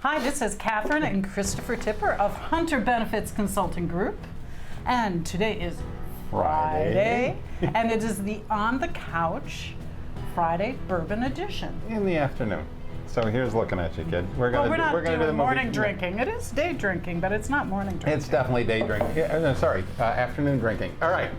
Hi, this is Katherine and Christopher Tipper of Hunter Benefits Consulting Group. And today is Friday. And it is the On the Couch Friday Bourbon Edition. In the afternoon. So here's looking at you, kid. We're not gonna do the morning drinking. It is day drinking, but it's not morning drinking. It's definitely day drinking. Afternoon drinking. All right.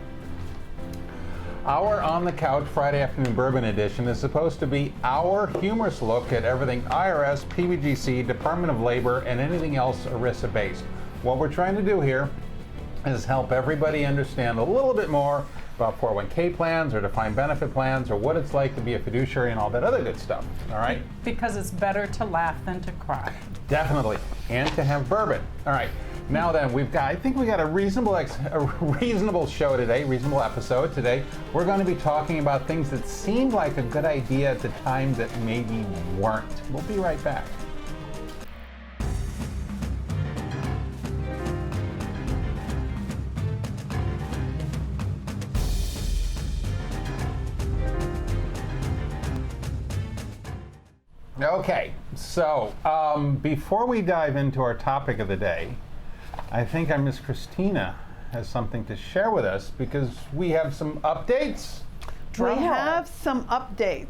Our On the Couch Friday Afternoon Bourbon Edition is supposed to be our humorous look at everything IRS, PBGC, Department of Labor, and anything else ERISA-based. What we're trying to do here is help everybody understand a little bit more about 401k plans or defined benefit plans or what it's like to be a fiduciary and all that other good stuff, all right? Because it's better to laugh than to cry. Definitely, and to have bourbon. All right, now then, I think we got a reasonable show today, reasonable episode today. We're going to be talking about things that seemed like a good idea at the time that maybe weren't. We'll be right back. Okay, so before we dive into our topic of the day, I think our Miss Kristina has something to share with us because we have some updates. We have some updates.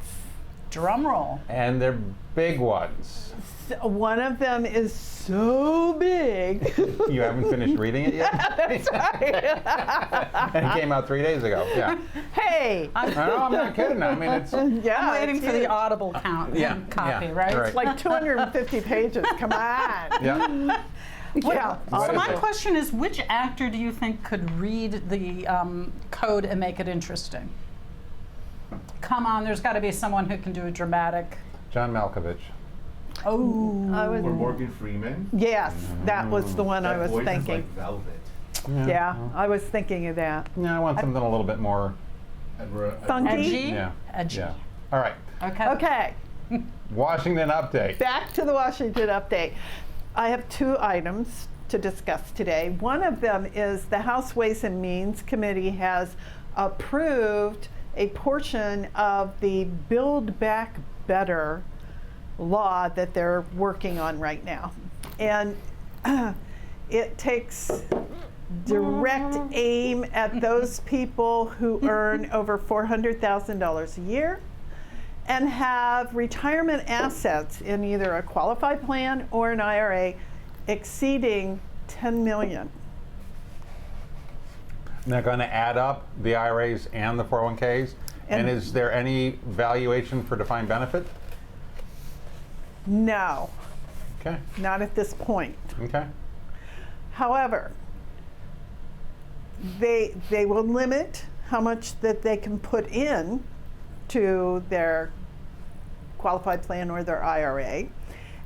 Drum roll. And they're big ones. One of them is so big. You haven't finished reading it yet? That's right. And it came out 3 days ago. Yeah. Hey. I'm not kidding. I mean, it's... Yeah, I'm waiting for the Audible copy, right? It's like 250 pages. Come on. Yeah. Yeah. So my question is, which actor do you think could read the code and make it interesting? Come on, there's got to be someone who can do a dramatic. John Malkovich. Oh. Or Morgan Freeman. Yes, that was the one I was voice thinking. is like velvet. Yeah, I was thinking of that. Yeah, I want something a little bit more... Funky? Edgy? Yeah. Edgy. Yeah. All right. Okay. Washington update. Back to the Washington update. I have two items to discuss today. One of them is the House Ways and Means Committee has approved a portion of the Build Back Better law that they're working on right now. And it takes direct aim at those people who earn over $400,000 a year and have retirement assets in either a qualified plan or an IRA exceeding $10 million. And they're going to add up the IRAs and the 401ks? And is there any valuation for defined benefit? No. Okay. Not at this point. Okay. However, they will limit how much that they can put in to their qualified plan or their IRA,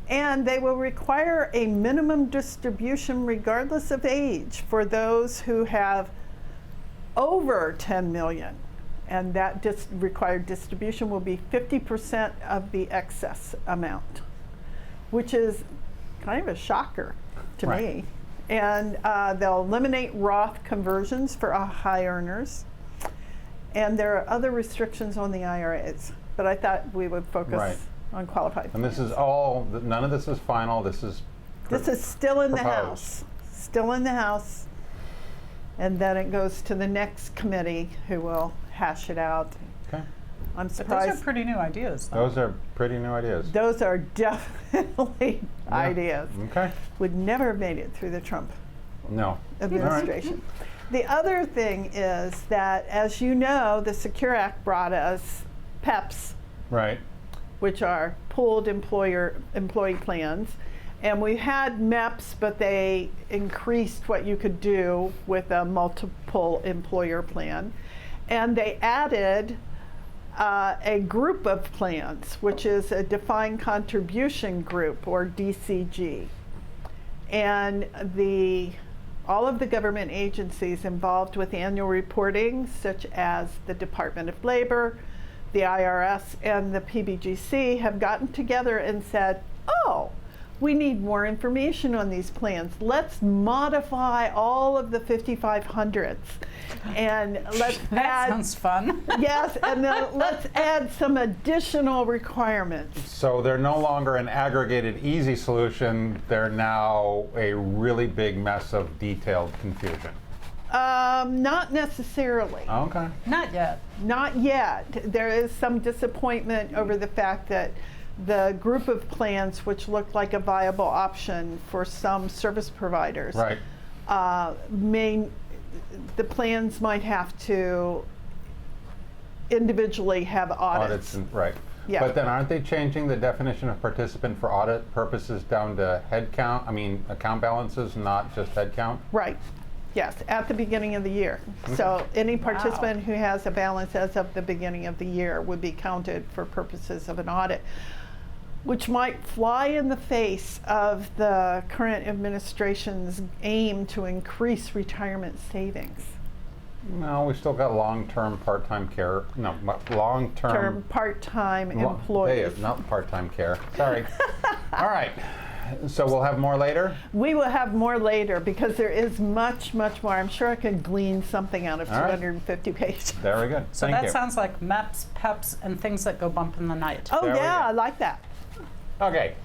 and they will require a minimum distribution regardless of age for those who have over 10 million, and that required distribution will be 50% of the excess amount, which is kind of a shocker to me. And they'll eliminate Roth conversions for high earners, and there are other restrictions on the IRAs, but I thought we would focus on qualified. And this is all, none of this is final, this is still in the proposed. House, still in the House, and then it goes to the next committee who will hash it out. Okay. I'm But surprised. those are pretty new ideas, though. Those are pretty new ideas. Those are definitely ideas. Okay. Would never have made it through the Trump No. administration. The other thing is that, as you know, the Secure Act brought us PEPs, Right. which are pooled employee plans. And we had MEPs, but they increased what you could do with a multiple employer plan. And they added a group of plans, which is a defined contribution group, or DCG. And all of the government agencies involved with annual reporting, such as the Department of Labor, the IRS, and the PBGC, have gotten together and said, oh, we need more information on these plans. Let's modify all of the 5500s and let's That add, sounds fun. yes, and then let's add some additional requirements. So they're no longer an aggregated easy solution. They're now a really big mess of detailed confusion. Not necessarily. Okay. Not yet. Not yet. There is some disappointment over the fact that the group of plans, which looked like a viable option for some service providers, Right. The plans might have to individually have audits. Right. Yeah. But then aren't they changing the definition of participant for audit purposes down to head count? I mean, account balances, not just head count? Right. Yes, at the beginning of the year. So any participant who has a balance as of the beginning of the year would be counted for purposes of an audit, which might fly in the face of the current administration's aim to increase retirement savings. No, we still got long-term part-time care. No, long-term Part-time employees. Not part-time care. Sorry. All right. So we'll have more later? We will have more later because there is much, much more. I'm sure I could glean something out of All right. 250 pages. Very good. So Thank that you. sounds like maps, PEPs, and things that go bump in the night. Oh There we yeah, go. I like that. Okay,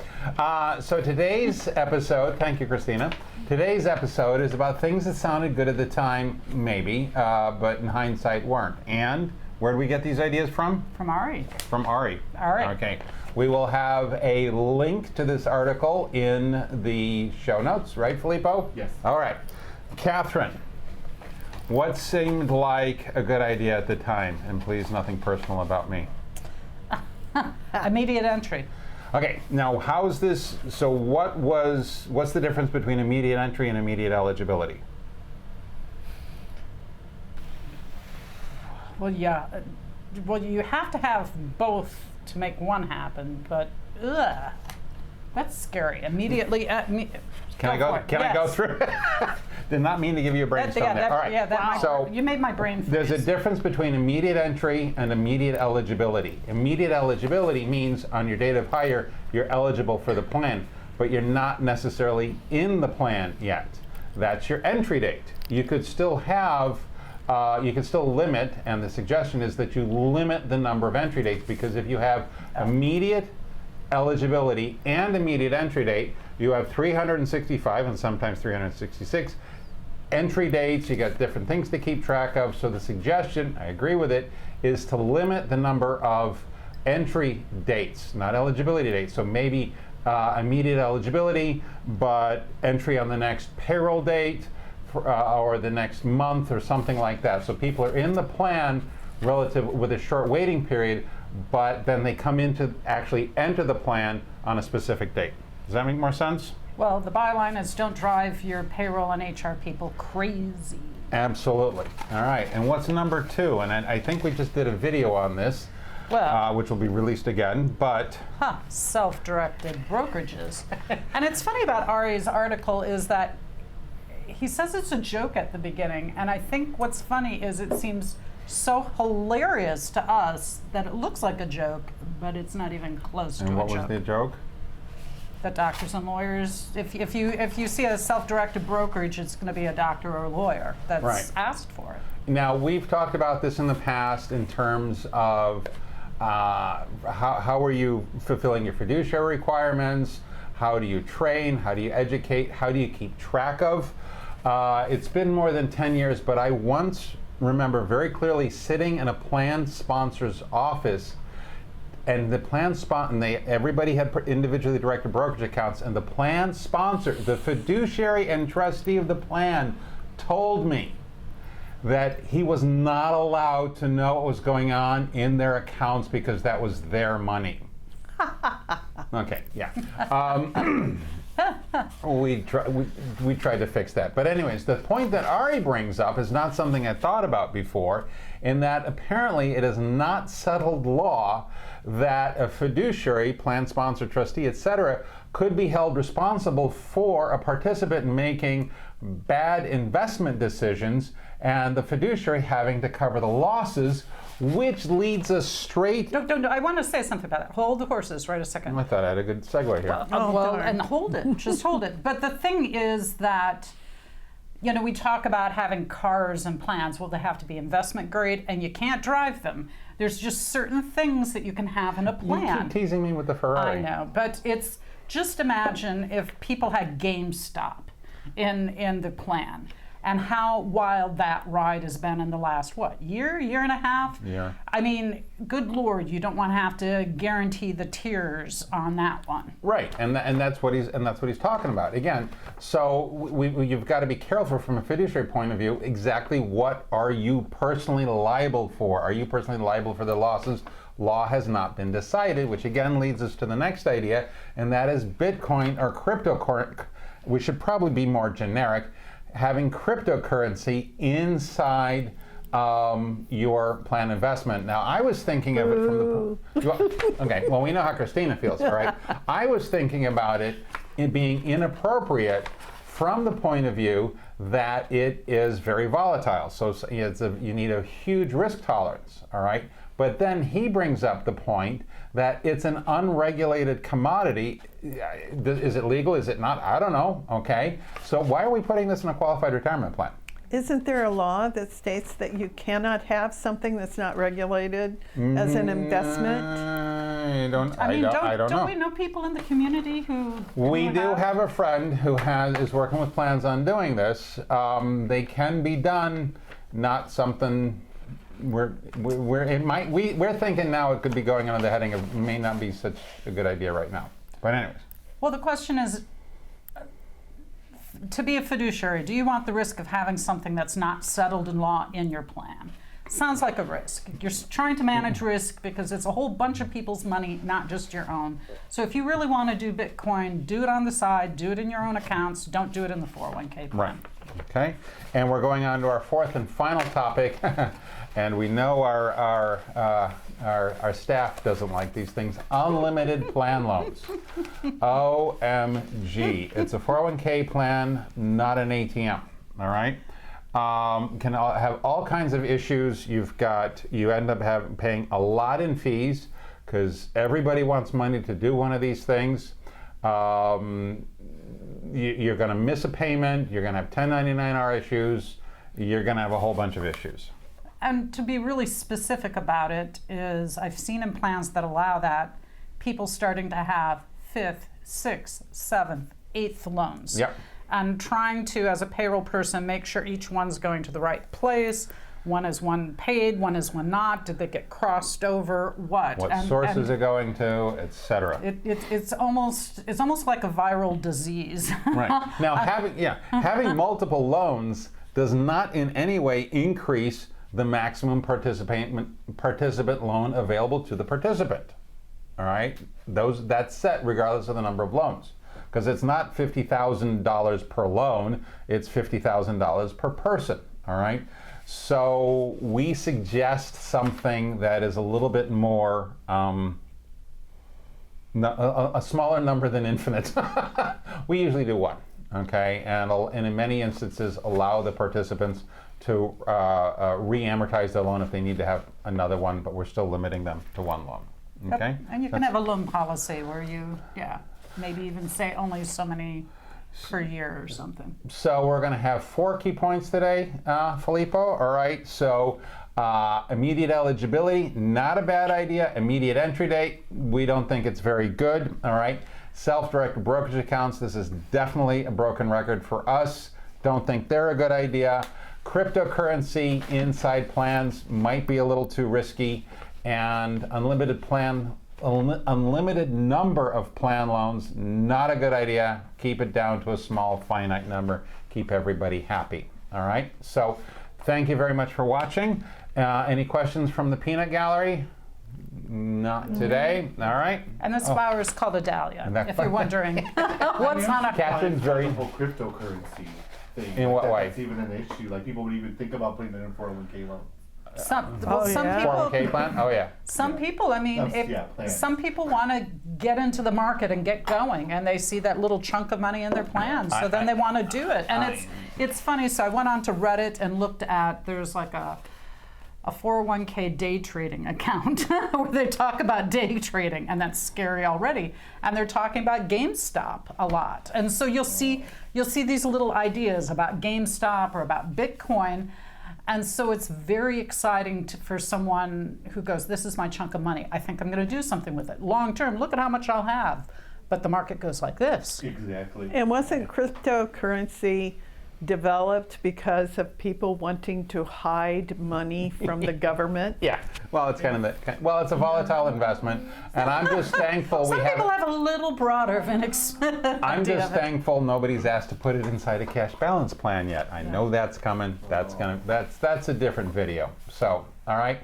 so today's episode, thank you, Kristina. Today's episode is about things that sounded good at the time, maybe, but in hindsight weren't. And where do we get these ideas from? From Ari. From Ari. Ari. Okay. We will have a link to this article in the show notes, right, Filippo? Yes. All right. Katherine, what seemed like a good idea at the time? And please, nothing personal about me. Immediate entry. Okay, now how's this, so what's the difference between immediate entry and immediate eligibility? Well, yeah. Well, you have to have both to make one happen, but that's scary. Immediately, Can I go through? Did not mean to give you a brainstorm there. All right. Yeah, So you made my brain freeze. there's a difference between immediate entry and immediate eligibility. Immediate eligibility means on your date of hire, you're eligible for the plan, but you're not necessarily in the plan yet. That's your entry date. You could still have, you can still limit, and the suggestion is that you limit the number of entry dates, because if you have immediate eligibility and immediate entry date, you have 365 and sometimes 366 entry dates. You got different things to keep track of. So the suggestion, I agree with it, is to limit the number of entry dates, not eligibility dates. So maybe immediate eligibility, but entry on the next payroll date or the next month or something like that. So people are in the plan with a short waiting period, but then they come in to actually enter the plan on a specific date. Does that make more sense? Well, the byline is don't drive your payroll and HR people crazy. Absolutely. All right. And what's number two? And I think we just did a video on this, Well, which will be released again. But self-directed brokerages. And it's funny about Ari's article is that he says it's a joke at the beginning, and I think what's funny is it seems so hilarious to us that it looks like a joke, but it's not even close to a and joke. what was the joke? That doctors and lawyers, if you see a self-directed brokerage, it's going to be a doctor or a lawyer that's Right. asked for it. Now, we've talked about this in the past in terms of how are you fulfilling your fiduciary requirements? How do you train? How do you educate? How do you keep track of? It's been more than 10 years, but I once remember very clearly sitting in a plan sponsor's office, and the plan sponsor, everybody had individually directed brokerage accounts, and the plan sponsor, the fiduciary and trustee of the plan, told me that he was not allowed to know what was going on in their accounts because that was their money. Okay, yeah. We tried to fix that. But anyways, the point that Ari brings up is not something I thought about before, in that apparently it is not settled law that a fiduciary, plan sponsor, trustee, etc., could be held responsible for a participant making bad investment decisions and the fiduciary having to cover the losses, which leads us straight. No, I want to say something about that. Hold the horses right a second. I thought I had a good segue here. Well, darn. and hold it, just hold it. But the thing is that, you know, we talk about having cars and plans. Well, they have to be investment grade, and you can't drive them. There's just certain things that you can have in a You plan. keep teasing me with the Ferrari. I know, but it's just imagine if people had GameStop in the plan, and how wild that ride has been in the last year and a half. Yeah. I mean, good Lord, you don't want to have to guarantee the tiers on that one. Right, and that's what he's talking about. Again, so you've got to be careful from a fiduciary point of view. Exactly what are you personally liable for? Are you personally liable for the losses? Law has not been decided, which again leads us to the next idea, and that is Bitcoin or cryptocurrency. We should probably be more generic. Having cryptocurrency inside your plan investment. Now, I was thinking of it from the... Okay, well, we know how Kristina feels, all right? I was thinking about it being inappropriate from the point of view that it is very volatile. So you need a huge risk tolerance, all right? But then he brings up the point that it's an unregulated commodity. Is it legal? Is it not? I don't know, okay? So why are we putting this in a qualified retirement plan? Isn't there a law that states that you cannot have something that's not regulated as an investment? I don't Don't know. we know people in the community who We do have a friend who is working with plans on doing this. They can be done, not something we're thinking now it could be going under the heading of may not be such a good idea right now. But anyways. Well, the question is, to be a fiduciary, do you want the risk of having something that's not settled in law in your plan? Sounds like a risk. You're trying to manage risk because it's a whole bunch of people's money, not just your own. So if you really want to do Bitcoin, do it on the side, do it in your own accounts, don't do it in the 401k plan. Right. Okay. And we're going on to our fourth and final topic. And we know our staff doesn't like these things. Unlimited plan loans. OMG. It's a 401k plan, not an ATM. All right. Can have all kinds of issues. You end up paying a lot in fees because everybody wants money to do one of these things. You're going to miss a payment. You're going to have 1099-R issues. You're going to have a whole bunch of issues. And to be really specific about it is I've seen in plans that allow that, people starting to have 5th, 6th, 7th, 8th loans. Yep. And trying to, as a payroll person, make sure each one's going to the right place. One is one paid, one is one not. Did they get crossed over? What Sources are going to, etc. It's almost like a viral disease. Right. Now, having multiple loans does not in any way increase the maximum participant loan available to the participant. All right? That's set regardless of the number of loans. Because it's not $50,000 per loan, it's $50,000 per person. All right? So we suggest something that is a little bit more, a smaller number than infinite. We usually do one. Okay, and in many instances allow the participants to re-amortize their loan if they need to have another one, but we're still limiting them to one loan. Okay, and you can have a loan policy where you, maybe even say only so many per year or something. So we're going to have 4 key points today, Filippo. All right, so immediate eligibility, not a bad idea. Immediate entry date, we don't think it's very good. All right. Self-directed brokerage accounts, this is definitely a broken record for us. Don't think they're a good idea. Cryptocurrency inside plans might be a little too risky. And unlimited number of plan loans, not a good idea. Keep it down to a small finite number. Keep everybody happy. All right, so thank you very much for watching. Any questions from the peanut gallery? Not today. All right. And this flower is called a dahlia, if you're wondering what's on a Catherine's very... cryptocurrency thing. In what way? That's even an issue. Like people would even think about putting it in 401k loan. Some Oh, some yeah. people 401k plan? Oh, yeah. Some people, I mean, Plan. some people want to get into the market and get going, and they see that little chunk of money in their plan, so then they want to do it. And it's funny. So I went on to Reddit and looked at, there's like a 401k day trading account where they talk about day trading, and that's scary already. And they're talking about GameStop a lot, and so you'll see these little ideas about GameStop or about Bitcoin. And so it's very exciting for someone who goes, this is my chunk of money. I think I'm going to do something with it. Long term, look at how much I'll have. But the market goes like this. Exactly. And wasn't cryptocurrency developed because of people wanting to hide money from the government? Yeah. Well, it's it's a volatile investment, and I'm just thankful Some we have. people have a little broader of an I'm just thankful nobody's asked to put it inside a cash balance plan yet. I know that's coming. That's a different video. So, all right.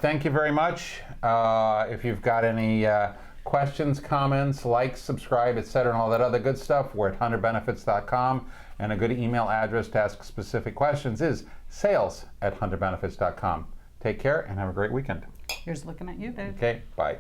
Thank you very much. If you've got any questions, comments, like, subscribe, etc., and all that other good stuff, we're at hunterbenefits.com. And a good email address to ask specific questions is sales@hunterbenefits.com. Take care and have a great weekend. Here's looking at you, babe. Okay, bye.